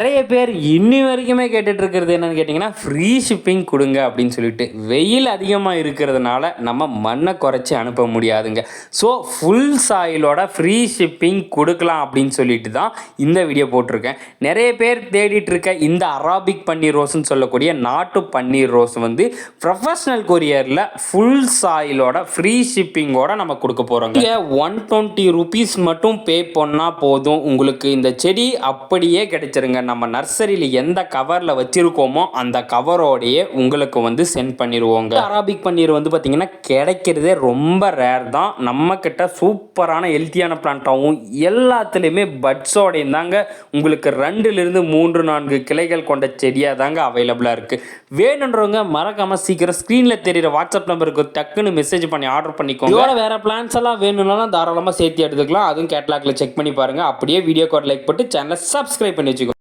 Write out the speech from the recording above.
நிறைய பேர் இன்னி வரைக்குமே கேட்டுட்டு இருக்கிறது என்னன்னு கேட்டிங்கன்னா ஃப்ரீ ஷிப்பிங் கொடுங்க அப்படின்னு சொல்லிட்டு. வெயில் அதிகமாக இருக்கிறதுனால நம்ம மண்ணை குறைச்சி அனுப்ப முடியாதுங்க. ஸோ ஃபுல் சாயிலோட ஃப்ரீ ஷிப்பிங் கொடுக்கலாம் அப்படின்னு சொல்லிட்டு தான் இந்த வீடியோ போட்டிருக்கேன். நிறைய பேர் தேடிட்டு இருக்க இந்த அராபிக் பன்னீர் ரோஸ்ன்னு சொல்லக்கூடிய நாட்டு பன்னீர் ரோஸ் வந்து ப்ரொஃபஷனல் கொரியரில் ஃபுல் சாயிலோட ஃப்ரீ ஷிப்பிங்கோட நம்ம கொடுக்க போகிறோங்க. இங்கே 120 rupees மட்டும் பே பண்ணால் போதும், உங்களுக்கு இந்த செடி அப்படியே கிடைச்சிருங்க. நம்ம நர்சரியில் எந்த கவரில் வச்சுருக்கோமோ அந்த கவரோடையே உங்களுக்கு வந்து சென்ட் பண்ணிடுவோங்க. அராபிக் பன்னீர் வந்து பார்த்திங்கன்னா கிடைக்கிறதே ரொம்ப ரேர் தான். நம்மக்கிட்ட சூப்பரான ஹெல்த்தியான பிளான்ட்டாகவும் எல்லாத்துலேயுமே பட்ஸோடையும் தாங்க உங்களுக்கு 2லிருந்து 3-4 கிளைகள் கொண்ட செடியாக தாங்க அவைலபிளாக இருக்குது. வேணுன்றவங்க மறக்காமல் சீக்கிரம் ஸ்க்ரீனில் தெரிகிற வாட்ஸ்அப் நம்பருக்கு டக்குன்னு மெசேஜ் பண்ணி ஆர்டர் பண்ணிக்கோங்க. இதோட வேறு பிளான்ஸ் எல்லாம் வேணும்னாலும் தாராளமாக சேர்த்து எடுத்துக்கலாம். அதுவும் கேட்லாக்ல செக் பண்ணி பாருங்கள். அப்படியே வீடியோக்கு ஒரு லைக் போட்டு சேனலை சப்ஸ்கிரைப் பண்ணி வச்சுக்கோங்க.